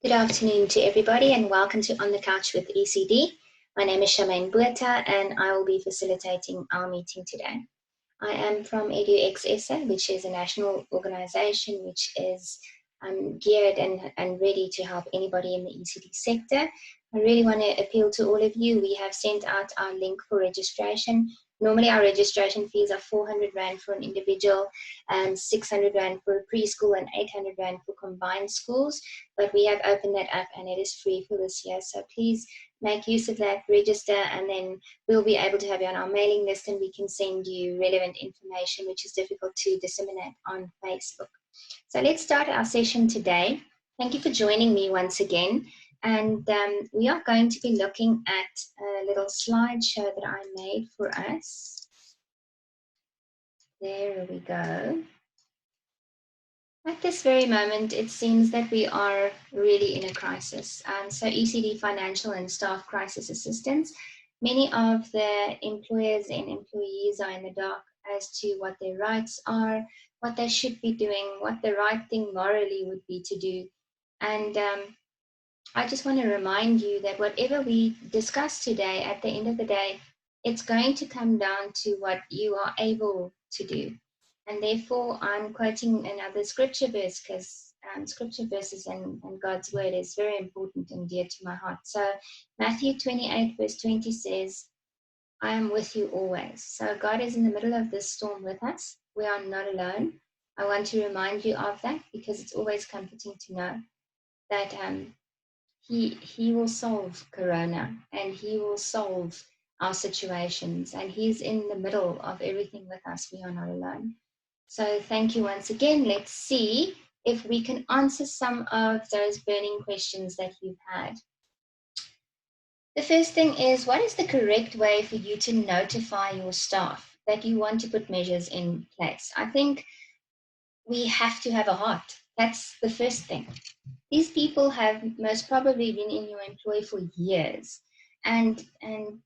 Good afternoon to everybody and welcome to On the Couch with ECD. My name is Charmaine Buerta and I will be facilitating our meeting today. I am from EduXSA, which is a national organization which is geared and ready to help anybody in the ECD sector. I really want to appeal to all of you. We have sent out our link for registration. Normally our registration fees are 400 Rand for an individual and 600 Rand for a preschool and 800 Rand for combined schools. But we have opened that up and it is free for this year. So please make use of that, register, and then we'll be able to have you on our mailing list and we can send you relevant information which is difficult to disseminate on Facebook. So let's start our session today. Thank you for joining me once again. And we are going to be looking at a little slideshow that I made for us. There we go. At this very moment, it seems that we are really in a crisis. So ECD Financial and Staff Crisis Assistance, many of the employers and employees are in the dark as to what their rights are, what they should be doing, what the right thing morally would be to do. And I just want to remind you that whatever we discuss today, at the end of the day, it's going to come down to what you are able to do. And therefore, I'm quoting another scripture verse because scripture verses and God's word is very important and dear to my heart. So Matthew 28 verse 20 says, I am with you always. So God is in the middle of this storm with us. We are not alone. I want to remind you of that because it's always comforting to know that He will solve Corona and He will solve our situations and He's in the middle of everything with us. We are not alone. So thank you once again. Let's see if we can answer some of those burning questions that you've had. The first thing is, what is the correct way for you to notify your staff that you want to put measures in place? I think we have to have a heart. That's the first thing. These people have most probably been in your employ for years. And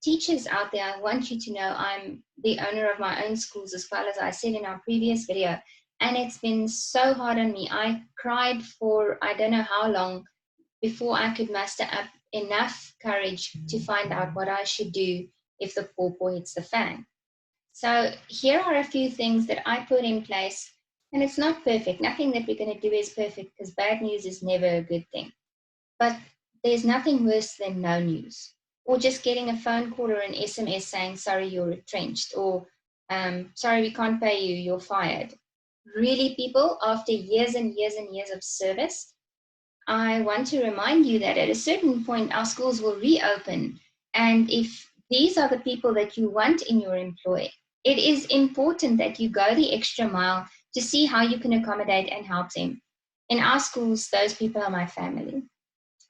teachers out there, I want you to know I'm the owner of my own schools, as well as I said in our previous video. And it's been so hard on me. I cried for I don't know how long before I could muster up enough courage to find out what I should do if the pawpaw hits the fan. So here are a few things that I put in place. And it's not perfect. Nothing that we're going to do is perfect because bad news is never a good thing. But there's nothing worse than no news. Or just getting a phone call or an SMS saying, sorry, you're retrenched. Or, sorry, we can't pay you, you're fired. Really, people, after years and years and years of service, I want to remind you that at a certain point, our schools will reopen. And if these are the people that you want in your employ, it is important that you go the extra mile to see how you can accommodate and help them. In our schools, those people are my family.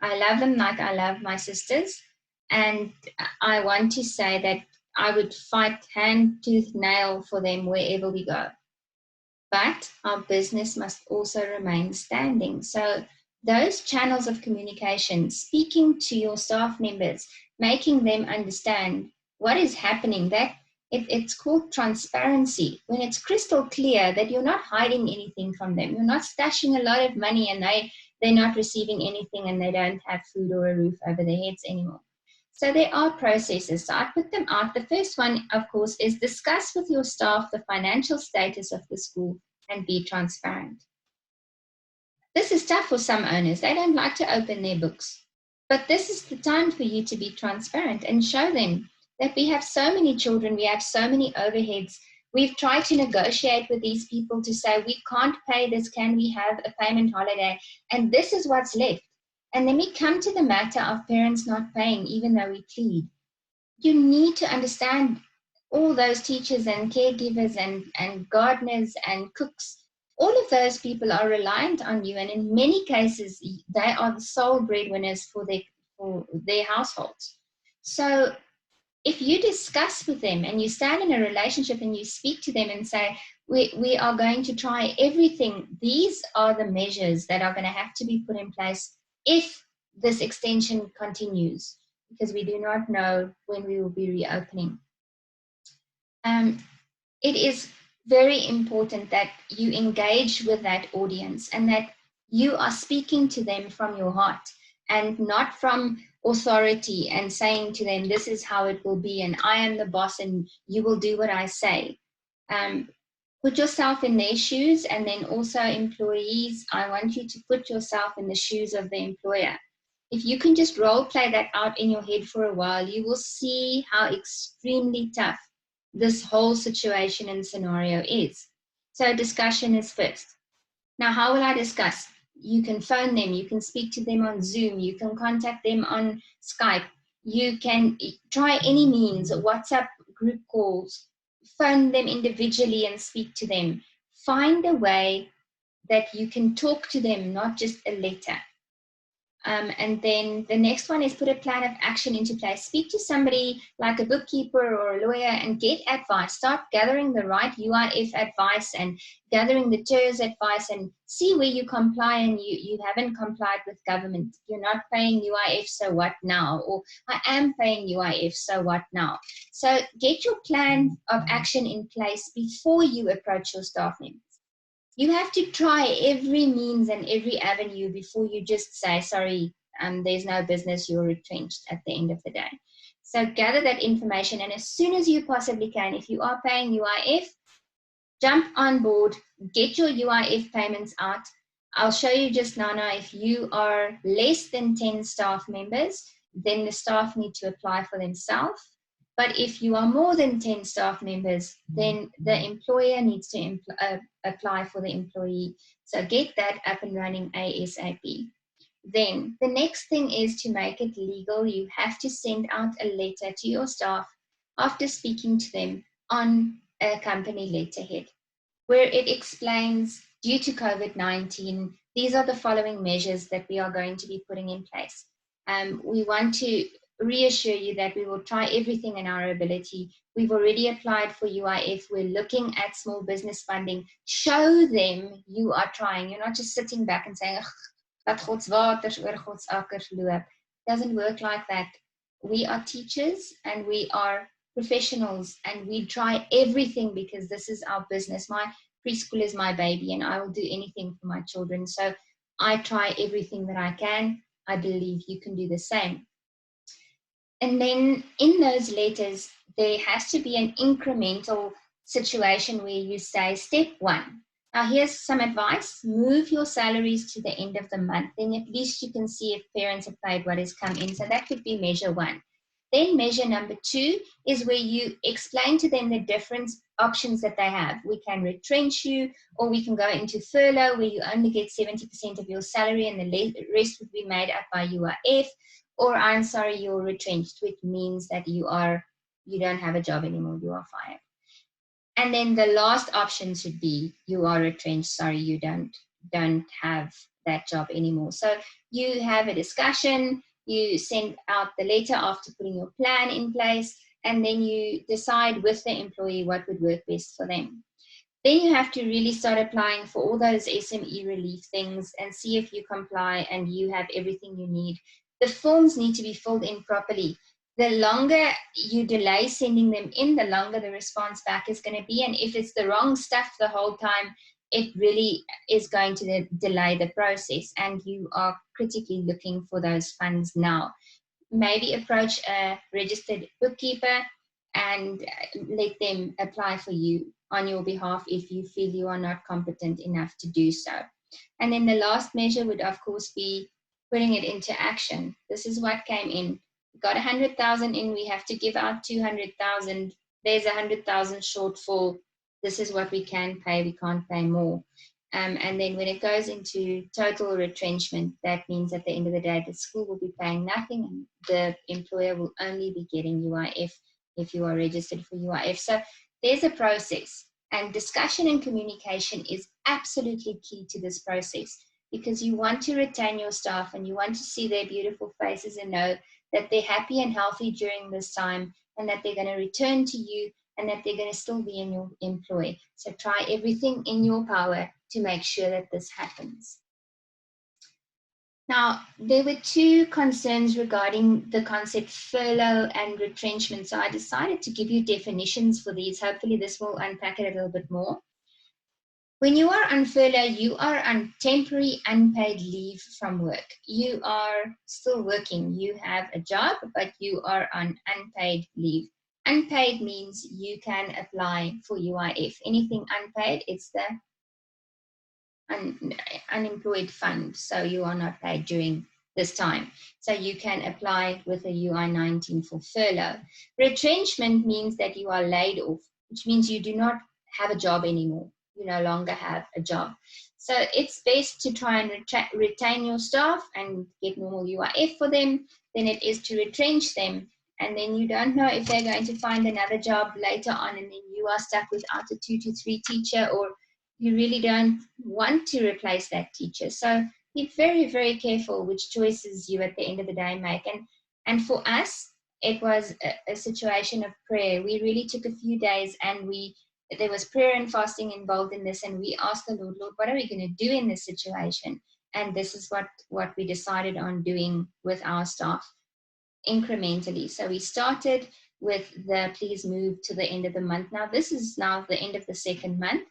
I love them like I love my sisters. And I want to say that I would fight hand, tooth, nail for them wherever we go. But our business must also remain standing. So those channels of communication, speaking to your staff members, making them understand what is happening, that it's called transparency. When it's crystal clear that you're not hiding anything from them, you're not stashing a lot of money and they're not receiving anything and they don't have food or a roof over their heads anymore. So there are processes. So I put them out. The first one, of course, is discuss with your staff the financial status of the school and be transparent. This is tough for some owners. They don't like to open their books. But this is the time for you to be transparent and show them that we have so many children, we have so many overheads. We've tried to negotiate with these people to say, we can't pay this, can we have a payment holiday? And this is what's left. And then we come to the matter of parents not paying, even though we plead. You need to understand all those teachers and caregivers and gardeners and cooks. All of those people are reliant on you. And in many cases, they are the sole breadwinners for their households. So if you discuss with them and you stand in a relationship and you speak to them and say, we are going to try everything, these are the measures that are going to have to be put in place if this extension continues, because we do not know when we will be reopening. It is very important that you engage with that audience and that you are speaking to them from your heart. and not from authority and saying to them, this is how it will be, and I am the boss and you will do what I say. Put yourself in their shoes, and then also employees, I want you to put yourself in the shoes of the employer. If you can just role play that out in your head for a while, you will see how extremely tough this whole situation and scenario is. So discussion is first. Now, how will I discuss? You can phone them, you can speak to them on Zoom, you can contact them on Skype, you can try any means, WhatsApp group calls, phone them individually and speak to them. Find a way that you can talk to them, not just a letter. And then the next one is put a plan of action into place. Speak to somebody like a bookkeeper or a lawyer and get advice. Start gathering the right UIF advice and gathering the TERS advice, and see where you comply and you haven't complied with government. You're not paying UIF, so what now? Or I am paying UIF, so what now? So get your plan of action in place before you approach your staff members. You have to try every means and every avenue before you just say, sorry, there's no business, you're retrenched at the end of the day. So gather that information, and as soon as you possibly can, if you are paying UIF, jump on board, get your UIF payments out. I'll show you just now, if you are less than 10 staff members, then the staff need to apply for themselves. But if you are more than 10 staff members, then the employer needs to apply for the employee. So get that up and running ASAP. Then the next thing is to make it legal. You have to send out a letter to your staff after speaking to them on a company letterhead, where it explains, due to COVID-19, these are the following measures that we are going to be putting in place. We want to reassure you that we will try everything in our ability. We've already applied for UIF. We're looking at small business funding. Show them you are trying. You're not just sitting back and saying, "Wat God's waters oor God's akkers loop." Doesn't work like that. We are teachers and we are professionals, and we try everything because this is our business. My preschool is my baby, and I will do anything for my children. So I try everything that I can. I believe you can do the same. And then in those letters, there has to be an incremental situation where you say, step 1. Now here's some advice. Move your salaries to the end of the month. Then at least you can see if parents have paid what has come in. So that could be measure 1. Then measure number 2 is where you explain to them the different options that they have. We can retrench you, or we can go into furlough where you only get 70% of your salary and the rest would be made up by UIF. Or I'm sorry, you're retrenched, which means that you don't have a job anymore, you are fired. And then the last option should be, you are retrenched, sorry, you don't have that job anymore. So you have a discussion, you send out the letter after putting your plan in place, and then you decide with the employee what would work best for them. Then you have to really start applying for all those SME relief things and see if you comply and you have everything you need. The forms need to be filled in properly. The longer you delay sending them in, the longer the response back is going to be. And if it's the wrong stuff the whole time, it really is going to delay the process. And you are critically looking for those funds now. Maybe approach a registered bookkeeper and let them apply for you on your behalf if you feel you are not competent enough to do so. And then the last measure would, of course, be putting it into action. This is what came in. We got 100,000 in, we have to give out 200,000. There's 100,000 shortfall. This is what we can pay, we can't pay more. And then when it goes into total retrenchment, that means at the end of the day, the school will be paying nothing and the employer will only be getting UIF if you are registered for UIF. So there's a process, and discussion and communication is absolutely key to this process, because you want to retain your staff and you want to see their beautiful faces and know that they're happy and healthy during this time and that they're going to return to you and that they're going to still be in your employ. So try everything in your power to make sure that this happens. Now, there were 2 concerns regarding the concept furlough and retrenchment. So I decided to give you definitions for these. Hopefully this will unpack it a little bit more. When you are on furlough, you are on temporary unpaid leave from work. You are still working. You have a job, but you are on unpaid leave. Unpaid means you can apply for UIF. Anything unpaid, it's the unemployed fund, so you are not paid during this time. So you can apply with a UI-19 for furlough. Retrenchment means that you are laid off, which means you do not have a job anymore. You no longer have a job. So it's best to try and retain your staff and get normal UIF for them than it is to retrench them. And then you don't know if they're going to find another job later on, and then you are stuck without a 2 to 3 teacher, or you really don't want to replace that teacher. So be very, very careful which choices you at the end of the day make. And for us, it was a situation of prayer. We really took a few days, and there was prayer and fasting involved in this, and we asked the Lord, what are we going to do in this situation? And this is what we decided on doing with our staff incrementally. So we started with the please move to the end of the month. Now this is now the end of the second month,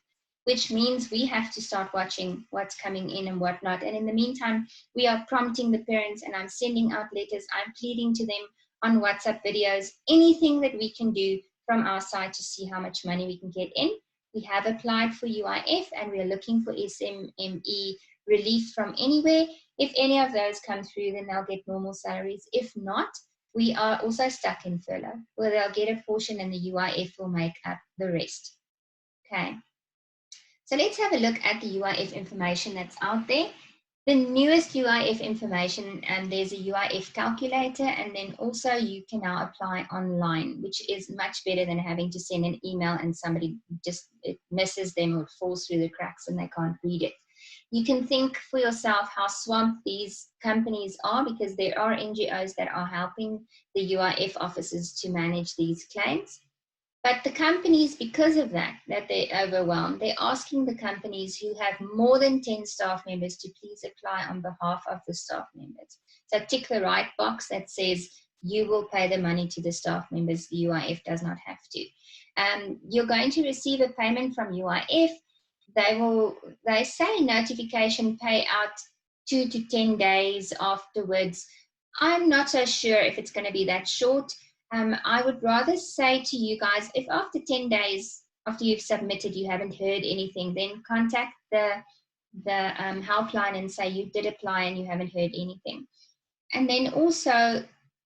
which means we have to start watching what's coming in and whatnot. And in the meantime, we are prompting the parents, and I'm sending out letters. I'm pleading to them on WhatsApp videos, anything that we can do from our side to see how much money we can get in. We have applied for UIF, and we're looking for SMME relief from anywhere. If any of those come through, then they'll get normal salaries. If not, we are also stuck in furlough, where they'll get a portion and the UIF will make up the rest. Okay. So let's have a look at the UIF information that's out there. The newest UIF information, and there's a UIF calculator, and then also you can now apply online, which is much better than having to send an email and somebody just, it misses them or it falls through the cracks and they can't read it. You can think for yourself how swamped these companies are, because there are NGOs that are helping the UIF officers to manage these claims. But the companies, because of that they're overwhelmed, they're asking the companies who have more than 10 staff members to please apply on behalf of the staff members. So tick the right box that says you will pay the money to the staff members. The UIF does not have to. You're going to receive a payment from UIF. They say notification payout 2 to 10 days afterwards. I'm not so sure if it's going to be that short. I would rather say to you guys, if after 10 days after you've submitted you haven't heard anything, then contact the helpline and say you did apply and you haven't heard anything. And then also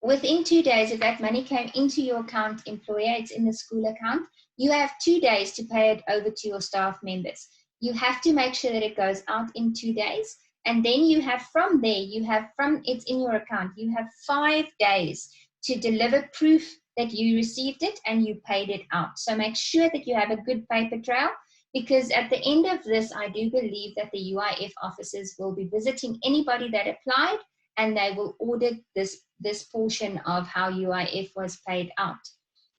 within 2 days, if that money came into your account, employer, it's in the school account, you have 2 days to pay it over to your staff members. You have to make sure that it goes out in 2 days. And then you have from there, it's in your account, you have 5 days to deliver proof that you received it and you paid it out. So make sure that you have a good paper trail, because at the end of this, I do believe that the UIF officers will be visiting anybody that applied, and they will audit this portion of how UIF was paid out.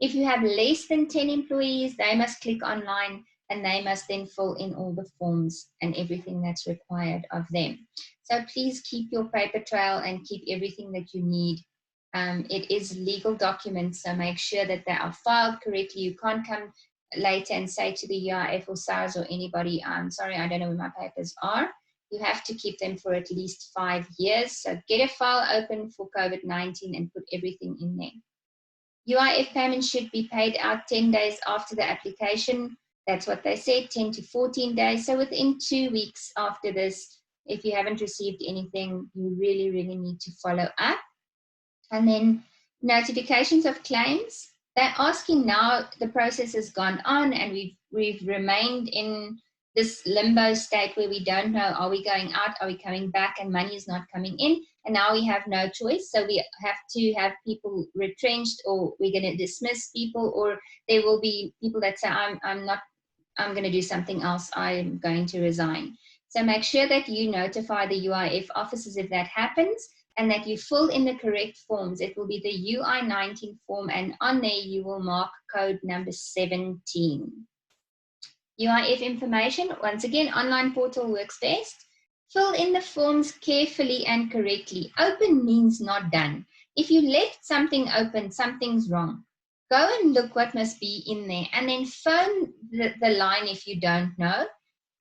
If you have less than 10 employees, they must click online and they must then fill in all the forms and everything that's required of them. So please keep your paper trail and keep everything that you need. It is legal documents, so make sure that they are filed correctly. You can't come later and say to the UIF or SARS or anybody, I'm sorry, I don't know where my papers are. You have to keep them for at least 5 years. So get a file open for COVID-19 and put everything in there. UIF payment should be paid out 10 days after the application. That's what they said, 10 to 14 days. So within 2 weeks after this, if you haven't received anything, you really, really need to follow up. And then notifications of claims. They're asking now, the process has gone on and we've remained in this limbo state where we don't know, are we going out, are we coming back, and money is not coming in, and now we have no choice. So we have to have people retrenched, or we're going to dismiss people, or there will be people that say, I'm going to do something else, I'm going to resign. So make sure that you notify the UIF officers if that happens, and that you fill in the correct forms. It will be the UI-19 form, and on there you will mark code number 17. UIF information, once again, online portal works best. Fill in the forms carefully and correctly. Open means not done. If you left something open, something's wrong. Go and look what must be in there, and then phone the line if you don't know.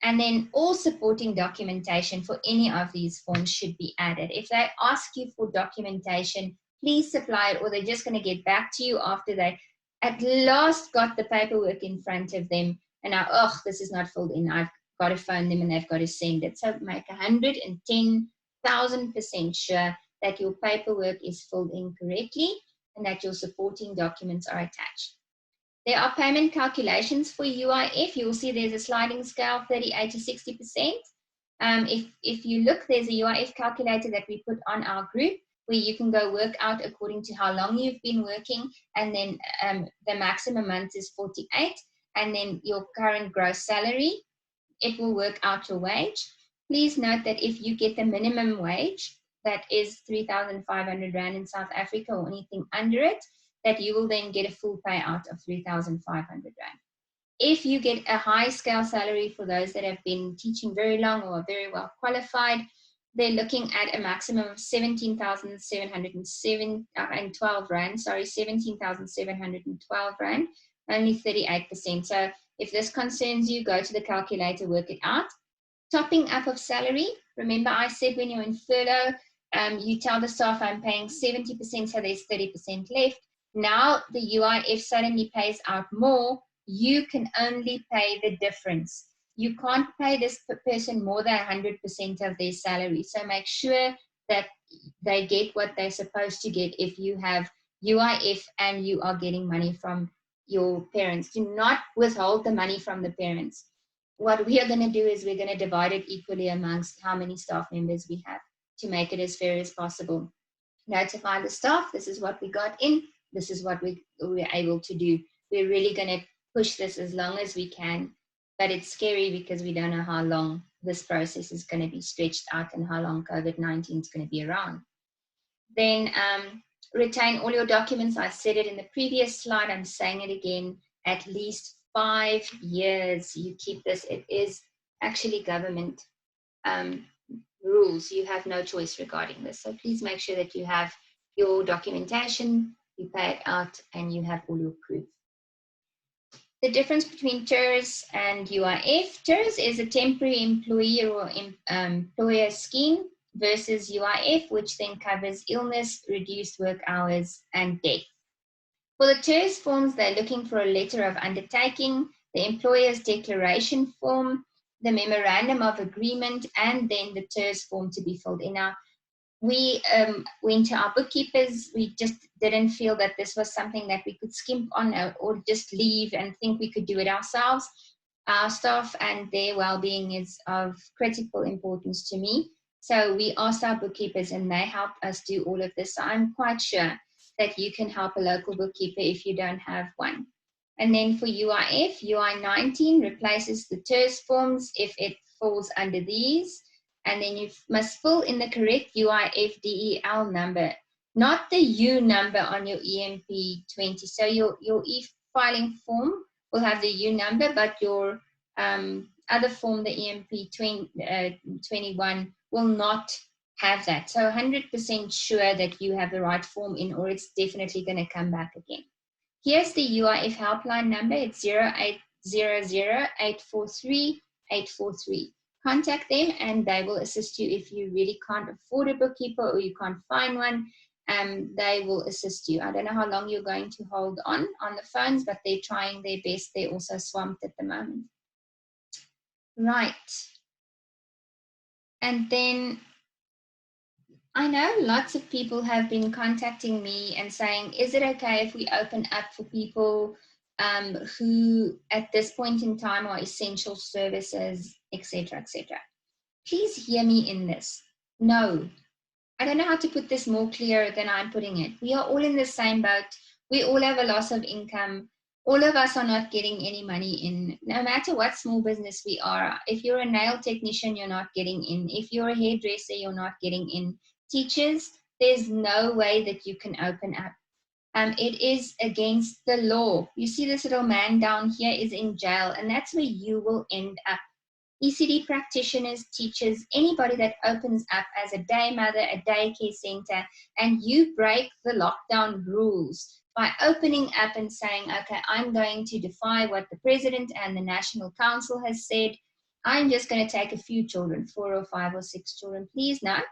And then all supporting documentation for any of these forms should be added. If they ask you for documentation, please supply it, or they're just going to get back to you after they at last got the paperwork in front of them. And now, oh, this is not filled in. I've got to phone them and they've got to send it. So make 110,000% sure that your paperwork is filled in correctly and that your supporting documents are attached. There are payment calculations for UIF. You'll see there's a sliding scale, 38 to 60%. If you look, there's a UIF calculator that we put on our group where you can go work out according to how long you've been working, and then the maximum month is 48, and then your current gross salary, it will work out your wage. Please note that if you get the minimum wage, that is 3,500 Rand in South Africa or anything under it, that you will then get a full payout of 3,500 Rand. If you get a high scale salary, for those that have been teaching very long or are very well qualified, they're looking at a maximum of 17,712 Rand, sorry, 17,712 Rand, only 38%. So if this concerns you, go to the calculator, work it out. Topping up of salary, remember I said when you're in furlough, you tell the staff I'm paying 70%, so there's 30% left. Now the UIF suddenly pays out more, you can only pay the difference. You can't pay this person more than 100% of their salary. So make sure that they get what they're supposed to get if you have UIF and you are getting money from your parents. Do not withhold the money from the parents. What we are going to do is we're going to divide it equally amongst how many staff members we have to make it as fair as possible. Notify the staff, this is what we got in, this is what we're able to do. We're really going to push this as long as we can, but it's scary because we don't know how long this process is going to be stretched out and how long COVID-19 is going to be around. Then retain all your documents. I said it in the previous slide, I'm saying it again, at least 5 years you keep this. It is actually government rules. You have no choice regarding this. So please make sure that you have your documentation, you pay it out, and you have all your proof. The difference between TERS and UIF. TERS is a temporary employee or employer scheme versus UIF, which then covers illness, reduced work hours, and death. For the TERS forms, they're looking for a letter of undertaking, the employer's declaration form, the memorandum of agreement, and then the TERS form to be filled in. Now, we went to our bookkeepers. We just didn't feel that this was something that we could skimp on or just leave and think we could do it ourselves. Our staff and their well-being is of critical importance to me. So we asked our bookkeepers and they helped us do all of this. So I'm quite sure that you can help a local bookkeeper if you don't have one. And then for UIF, UI 19 replaces the TERS forms if it falls under these. And then you must fill in the correct UIF DEL number, not the U number on your EMP 20. So your e-filing form will have the U number, but your other form, the EMP 21, will not have that. So 100% sure that you have the right form in, or it's definitely going to come back again. Here's the UIF helpline number. It's 0800 843 843. Contact them and they will assist you if you really can't afford a bookkeeper or you can't find one. They will assist you. I don't know how long you're going to hold on the phones, but they're trying their best. They're also swamped at the moment. Right. And then I know lots of people have been contacting me and saying, is it okay if we open up for people who at this point in time are essential services, etc., etc. Please hear me in this. No, I don't know how to put this more clear than I'm putting it. We are all in the same boat. We all have a loss of income. All of us are not getting any money in, no matter what small business we are. If you're a nail technician, you're not getting in. If you're a hairdresser, you're not getting in. Teachers, there's no way that you can open up. It is against the law. You see this little man down here is in jail, and that's where you will end up. ECD practitioners, teachers, anybody that opens up as a day mother, a daycare center, and you break the lockdown rules by opening up and saying, okay, I'm going to defy what the president and the National Council has said. I'm just going to take a few children, 4 or 5 or 6 children. Please not.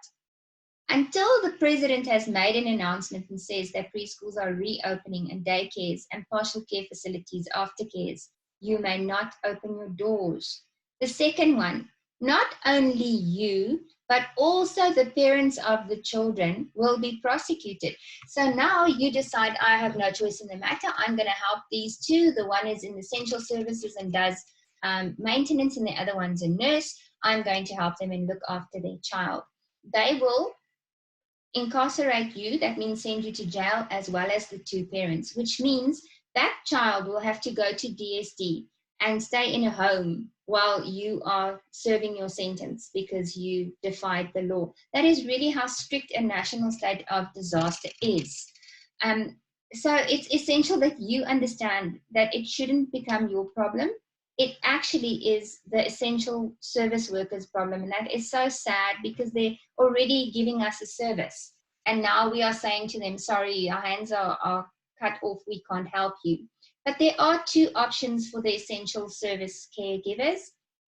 Until the president has made an announcement and says that preschools are reopening and daycares and partial care facilities, aftercares, you may not open your doors. The second one, not only you, but also the parents of the children will be prosecuted. So now you decide, I have no choice in the matter. I'm going to help these two. The one is in essential services and does maintenance, and the other one's a nurse. I'm going to help them and look after their child. They will incarcerate you, that means send you to jail, as well as the two parents, which means that child will have to go to DSD and stay in a home while you are serving your sentence because you defied the law. That is really how strict a national state of disaster is. So it's essential that you understand that it shouldn't become your problem. It actually is the essential service workers' problem. And that is so sad because they're already giving us a service. And now we are saying to them, sorry, our hands are cut off, we can't help you. But there are two options for the essential service caregivers.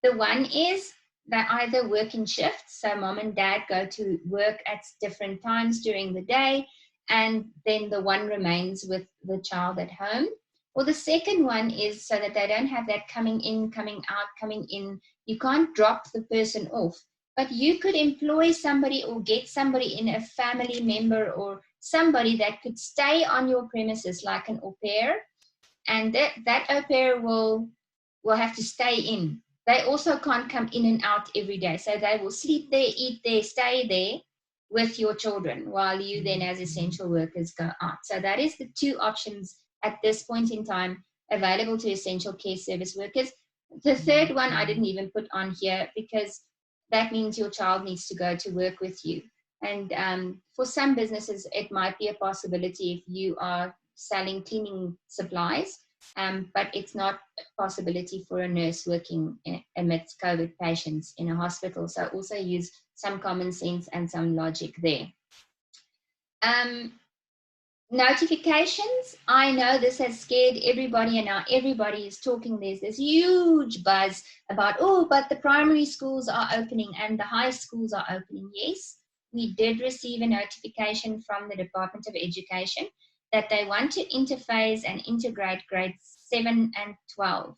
The one is they either work in shifts, so mom and dad go to work at different times during the day, and then the one remains with the child at home. Or the second one is so that they don't have that coming in, coming out, coming in. You can't drop the person off, but you could employ somebody or get somebody in, a family member or somebody that could stay on your premises like an au pair, and that au pair will have to stay in. They also can't come in and out every day, so they will sleep there, eat there, stay there with your children while you then as essential workers go out. So that is the two options at this point in time available to essential care service workers. The third one I didn't even put on here because that means your child needs to go to work with you. And for some businesses, it might be a possibility if you are selling cleaning supplies, but it's not a possibility for a nurse working amidst COVID patients in a hospital. So also use some common sense and some logic there. Notifications, I know this has scared everybody, and now everybody is talking. There's this huge buzz about, oh, but the primary schools are opening and the high schools are opening. Yes, we did receive a notification from the Department of Education that they want to interface and integrate grades 7 and 12.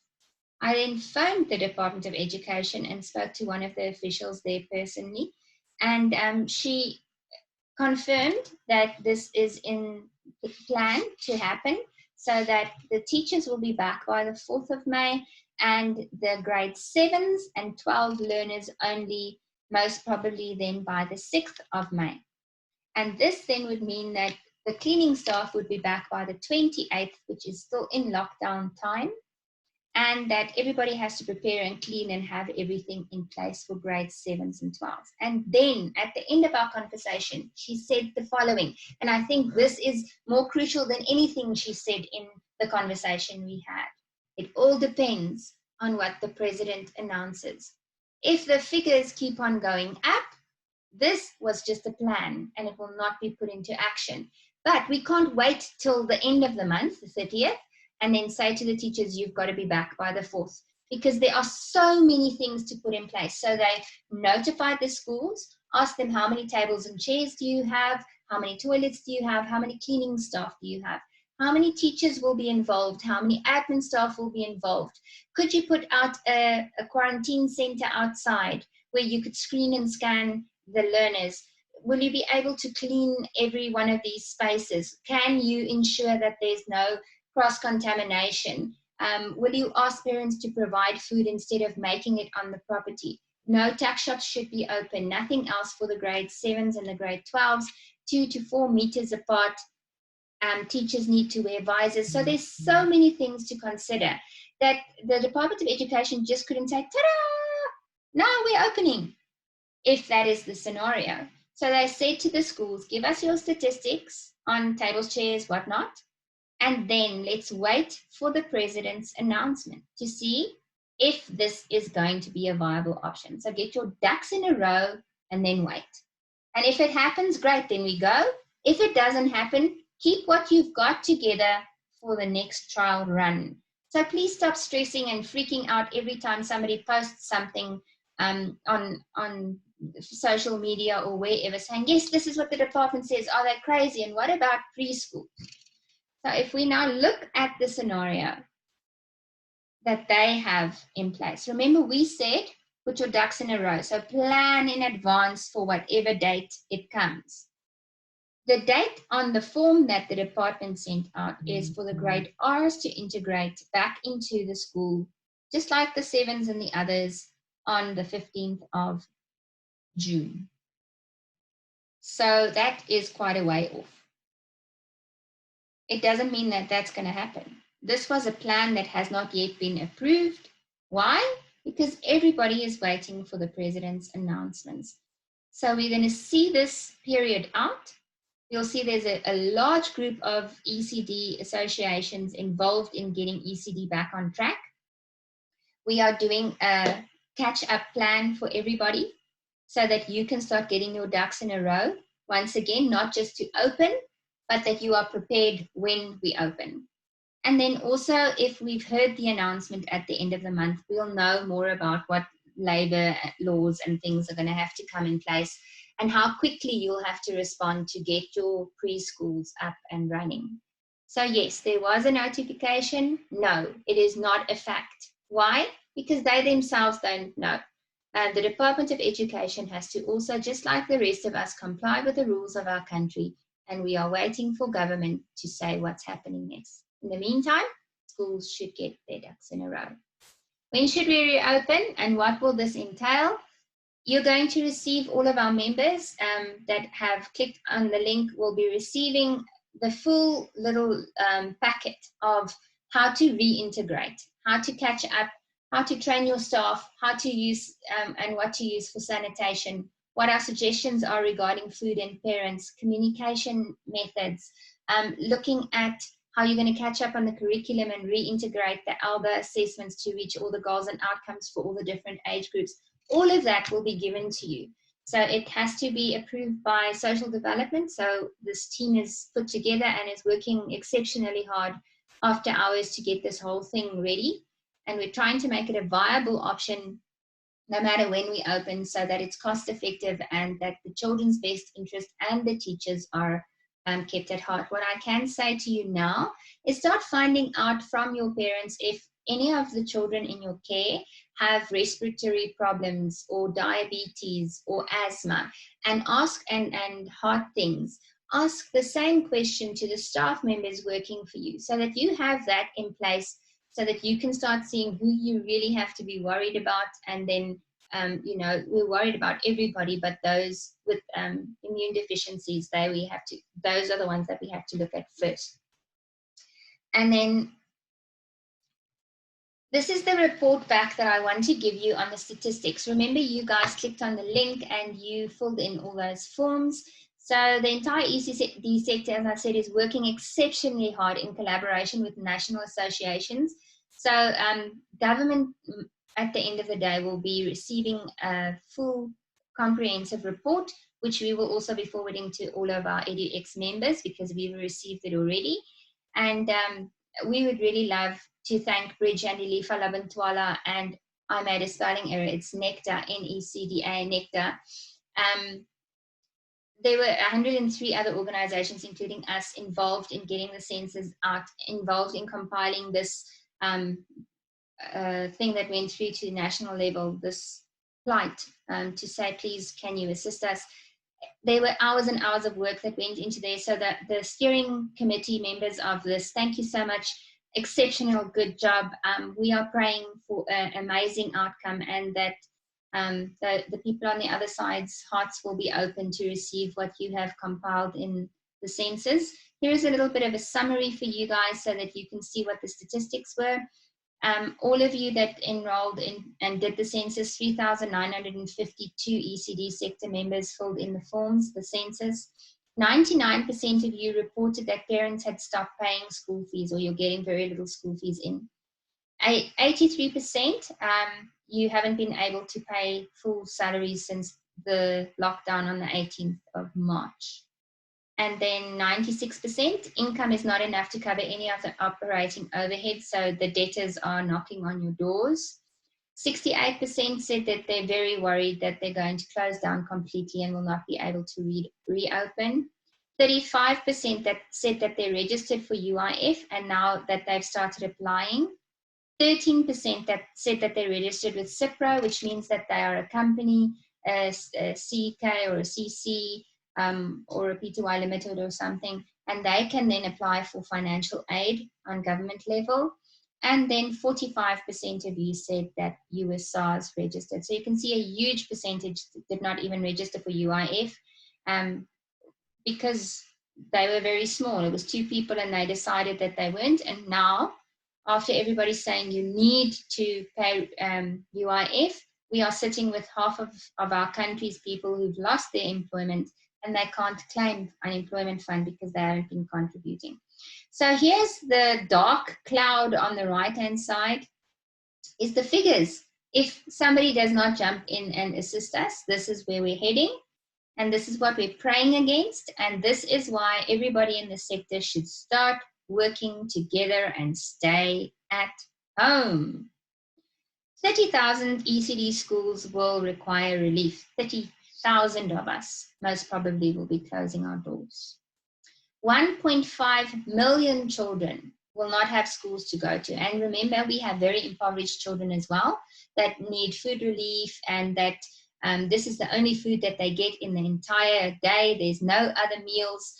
I then phoned the Department of Education and spoke to one of the officials there personally, and she confirmed that this is in the plan to happen so that the teachers will be back by the 4th of May and the grade 7s and 12 learners only, most probably then by the 6th of May. And this then would mean that the cleaning staff would be back by the 28th, which is still in lockdown time, and that everybody has to prepare and clean and have everything in place for grades 7s and 12s. And then at the end of our conversation, she said the following, and I think this is more crucial than anything she said in the conversation we had. It all depends on what the president announces. If the figures keep on going up, this was just a plan and it will not be put into action. But we can't wait till the end of the month, the 30th, and then say to the teachers, you've got to be back by the 4th, because there are so many things to put in place. So they notified the schools, asked them, how many tables and chairs do you have? How many toilets do you have? How many cleaning staff do you have? How many teachers will be involved? How many admin staff will be involved? Could you put out a quarantine center outside where you could screen and scan the learners? Will you be able to clean every one of these spaces? Can you ensure that there's no cross-contamination? Will you ask parents to provide food instead of making it on the property? No tuck shops should be open, nothing else for the grade 7s and the grade 12s, 2 to 4 meters apart. Teachers need to wear visors. So there's so many things to consider that the Department of Education just couldn't say, ta-da, now we're opening, if that is the scenario. So they said to the schools, give us your statistics on tables, chairs, whatnot, and then let's wait for the president's announcement to see if this is going to be a viable option. So get your ducks in a row and then wait. And if it happens, great, then we go. If it doesn't happen, keep what you've got together for the next trial run. So please stop stressing and freaking out every time somebody posts something on social media or wherever saying, yes, this is what the department says. Are they crazy? And what about preschool? So if we now look at the scenario that they have in place, remember we said, put your ducks in a row. So plan in advance for whatever date it comes. The date on the form that the department sent out is for the grade R's to integrate back into the school, just like the 7s and the others, on the 15th of June. So that is quite a way off. It doesn't mean that that's going to happen. This was a plan that has not yet been approved. Why? Because everybody is waiting for the president's announcements. So we're going to see this period out. You'll see there's a large group of ECD associations involved in getting ECD back on track. We are doing a catch-up plan for everybody so that you can start getting your ducks in a row. Once again, not just to open, but that you are prepared when we open. And then also, if we've heard the announcement at the end of the month, we'll know more about what labor laws and things are going to have to come in place and how quickly you'll have to respond to get your preschools up and running. So yes, there was a notification. No, it is not a fact. Why? Because they themselves don't know. The Department of Education has to also, just like the rest of us, comply with the rules of our country, and we are waiting for government to say what's happening next. In the meantime, schools should get their ducks in a row. When should we reopen, and what will this entail? You're going to receive, all of our members that have clicked on the link will be receiving the full little packet of how to reintegrate, how to catch up, how to train your staff, how to use and what to use for sanitation, what our suggestions are regarding food and parents, communication methods, looking at how you're going to catch up on the curriculum and reintegrate the ALBA assessments to reach all the goals and outcomes for all the different age groups. All of that will be given to you. So it has to be approved by social development. So this team is put together and is working exceptionally hard after hours to get this whole thing ready. And we're trying to make it a viable option no matter when we open, so that it's cost effective and that the children's best interest and the teachers are kept at heart. What I can say to you now is start finding out from your parents if any of the children in your care have respiratory problems or diabetes or asthma, and ask, and heart things. Ask the same question to the staff members working for you so that you have that in place, so that you can start seeing who you really have to be worried about. And then, you know, we're worried about everybody, but those with immune deficiencies, those are the ones that we have to look at first. And then this is the report back that I want to give you on the statistics. Remember, you guys clicked on the link and you filled in all those forms. So the entire ECD sector, as I said, is working exceptionally hard in collaboration with national associations. So government, at the end of the day, will be receiving a full comprehensive report, which we will also be forwarding to all of our EduX members because we've received it already. And we would really love to thank Bridge and Ilifa Labantwala, and I made a spelling error, it's Nectar, N-E-C-D-A, Nectar. There were 103 other organizations, including us, involved in getting the census out, involved in compiling this thing that went through to the national level, this plight, to say, please, can you assist us? There were hours and hours of work that went into there, so that the steering committee members of this, thank you so much, exceptional, good job. We are praying for an amazing outcome, and that the people on the other side's hearts will be open to receive what you have compiled in the census. Here is a little bit of a summary for you guys so that you can see what the statistics were. All of you that enrolled in and did the census, 3,952 ECD sector members filled in the forms, the census. 99% of you reported that parents had stopped paying school fees, or you're getting very little school fees in. 83% you haven't been able to pay full salaries since the lockdown on the 18th of March. And then 96%, income is not enough to cover any of the operating overheads, so the debtors are knocking on your doors. 68% said that they're very worried that they're going to close down completely and will not be able to reopen. 35% that said that they're registered for UIF and now that they've started applying. 13% that said that they're registered with CIPRO, which means that they are a company, a CK or a CC, or a PTY Limited or something, and they can then apply for financial aid on government level. And then 45% of you said that you were SARS registered. So you can see a huge percentage did not even register for UIF because they were very small. It was 2 people and they decided that they weren't. And now, after everybody's saying you need to pay UIF, we are sitting with half of our country's people who've lost their employment and they can't claim unemployment fund because they haven't been contributing. So here's the dark cloud on the right-hand side, is the figures. If somebody does not jump in and assist us, this is where we're heading. And this is what we're praying against. And this is why everybody in the sector should start working together and stay at home. 30,000 ECD schools will require relief. 30,000 of us most probably will be closing our doors. 1.5 million children will not have schools to go to. And remember, we have very impoverished children as well that need food relief, and that this is the only food that they get in the entire day. There's no other meals.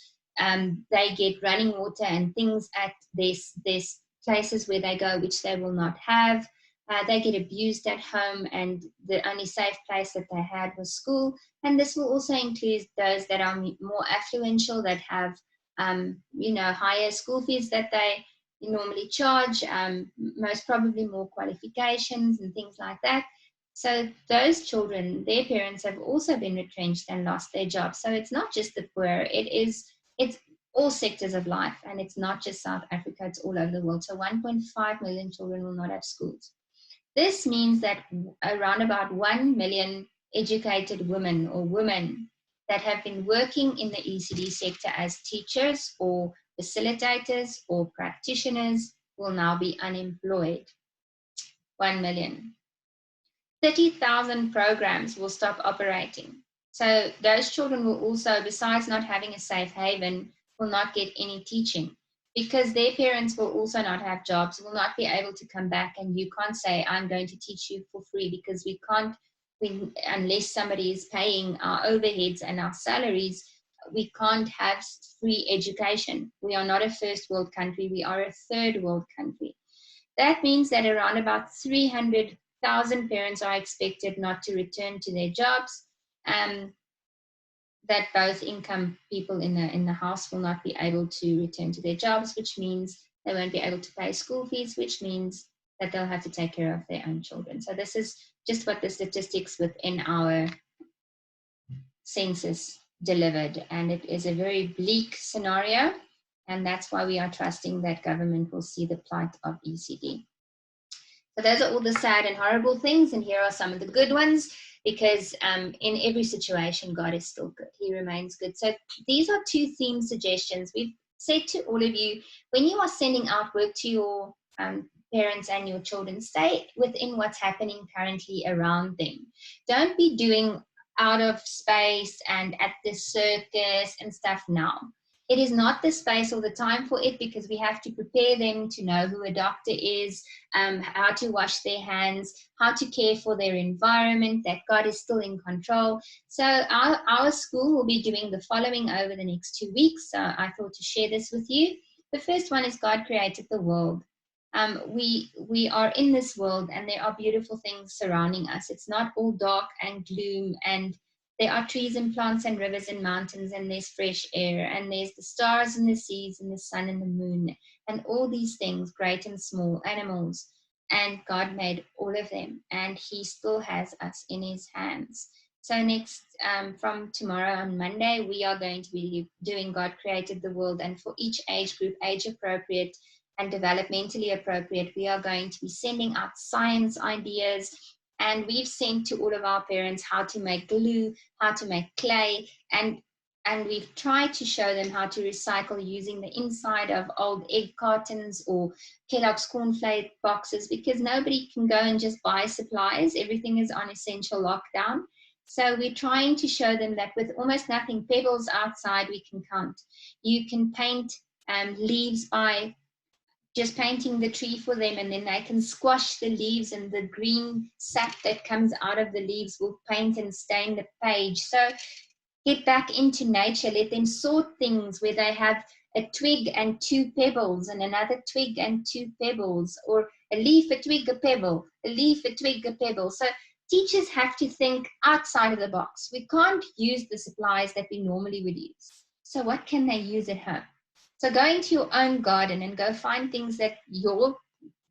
They get running water and things at these places where they go, which they will not have. They get abused at home, and the only safe place that they had was school. And this will also include those that are more affluential, that have higher school fees that they normally charge, most probably more qualifications and things like that. So those children, their parents have also been retrenched and lost their jobs. So it's not just the poor, it's all sectors of life, and it's not just South Africa, it's all over the world. So 1.5 million children will not have schools. This means that around about 1 million educated women or women that have been working in the ECD sector as teachers or facilitators or practitioners will now be unemployed. 1 million. 30,000 programs will stop operating. So those children will also, besides not having a safe haven, will not get any teaching, because their parents will also not have jobs, will not be able to come back, and you can't say, I'm going to teach you for free, because we can't, unless somebody is paying our overheads and our salaries, we can't have free education. We are not a first world country, we are a third world country. That means that around about 300,000 parents are expected not to return to their jobs, that both income people in the house will not be able to return to their jobs, which means they won't be able to pay school fees, which means that they'll have to take care of their own children. So this is just what the statistics within our census delivered, and it is a very bleak scenario, and that's why we are trusting that government will see the plight of ECD. So those are all the sad and horrible things, and here are some of the good ones, because in every situation, God is still good. He remains good. So these are 2 theme suggestions. We've said to all of you, when you are sending out work to your parents and your children, stay within what's happening currently around them. Don't be doing out of space and at the circus and stuff now. It is not the space or the time for it, because we have to prepare them to know who a doctor is, how to wash their hands, how to care for their environment, that God is still in control. So our school will be doing the following over the next 2 weeks. So I thought to share this with you. The first one is God created the world. We are in this world, and there are beautiful things surrounding us. It's not all dark and gloom, and there are trees and plants and rivers and mountains, and there's fresh air, and there's the stars and the seas and the sun and the moon, and all these things, great and small, animals. And God made all of them, and He still has us in His hands. So next, from tomorrow on Monday, we are going to be doing God Created the World, and for each age group, age appropriate and developmentally appropriate, we are going to be sending out science ideas. And we've sent to all of our parents how to make glue, how to make clay. And and we've tried to show them how to recycle using the inside of old egg cartons or Kellogg's cornflake boxes, because nobody can go and just buy supplies. Everything is on essential lockdown. So we're trying to show them that with almost nothing, pebbles outside, we can count. You can paint leaves by just painting the tree for them, and then they can squash the leaves, and the green sap that comes out of the leaves will paint and stain the page. So get back into nature, let them sort things where they have a twig and 2 pebbles, and another twig and 2 pebbles, or a leaf, a twig, a pebble, a leaf, a twig, a pebble. So teachers have to think outside of the box. We can't use the supplies that we normally would use. So what can they use at home? So go into your own garden and go find things that your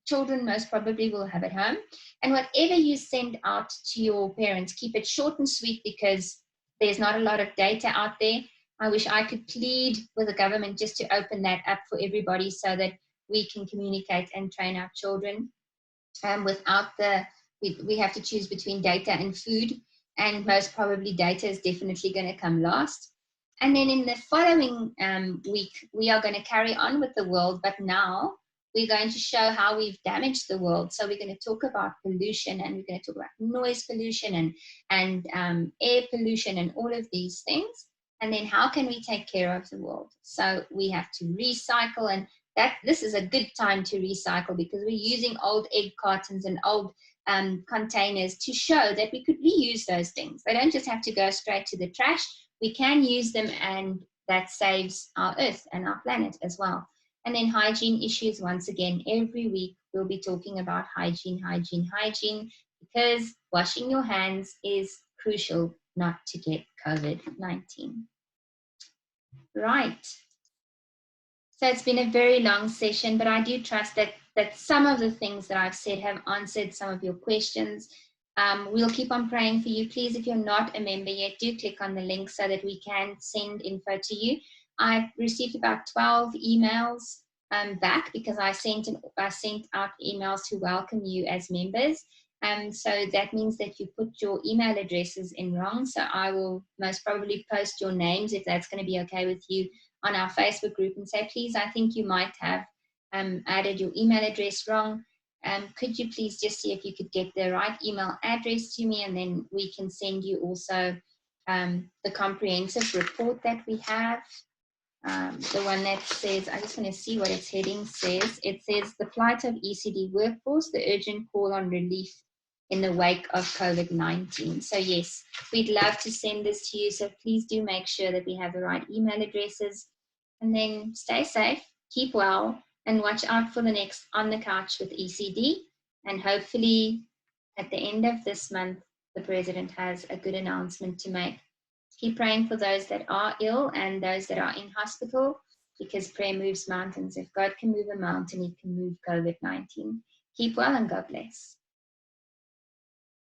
children most probably will have at home. And whatever you send out to your parents, keep it short and sweet, because there's not a lot of data out there. I wish I could plead with the government just to open that up for everybody so that we can communicate and train our children. Without we have to choose between data and food, and most probably data is definitely going to come last. And then in the following week, we are going to carry on with the world, but now we're going to show how we've damaged the world. So we're going to talk about pollution, and we're going to talk about noise pollution and air pollution and all of these things. And then how can we take care of the world? So we have to recycle, and this is a good time to recycle, because we're using old egg cartons and old containers to show that we could reuse those things. They don't just have to go straight to the trash. We can use them, and that saves our earth and our planet as well. And then hygiene issues, once again, every week we'll be talking about hygiene, because washing your hands is crucial not to get COVID-19. Right. So it's been a very long session, but I do trust that some of the things that I've said have answered some of your questions. We'll keep on praying for you. Please, if you're not a member yet, do click on the link so that we can send info to you. I've received about 12 emails back, because I sent out emails to welcome you as members. So that means that you put your email addresses in wrong. So I will most probably post your names, if that's going to be okay with you, on our Facebook group and say, please, I think you might have added your email address wrong. Could you please just see if you could get the right email address to me, and then we can send you also the comprehensive report that we have. The one that says, I just want to see what its heading says. It says, the plight of ECD workforce, the urgent call on relief in the wake of COVID-19. So yes, we'd love to send this to you. So please do make sure that we have the right email addresses. And then stay safe, keep well, and watch out for the next On the Couch with ECD. And hopefully at the end of this month, the president has a good announcement to make. Keep praying for those that are ill and those that are in hospital, because prayer moves mountains. If God can move a mountain, he can move COVID-19. Keep well, and God bless.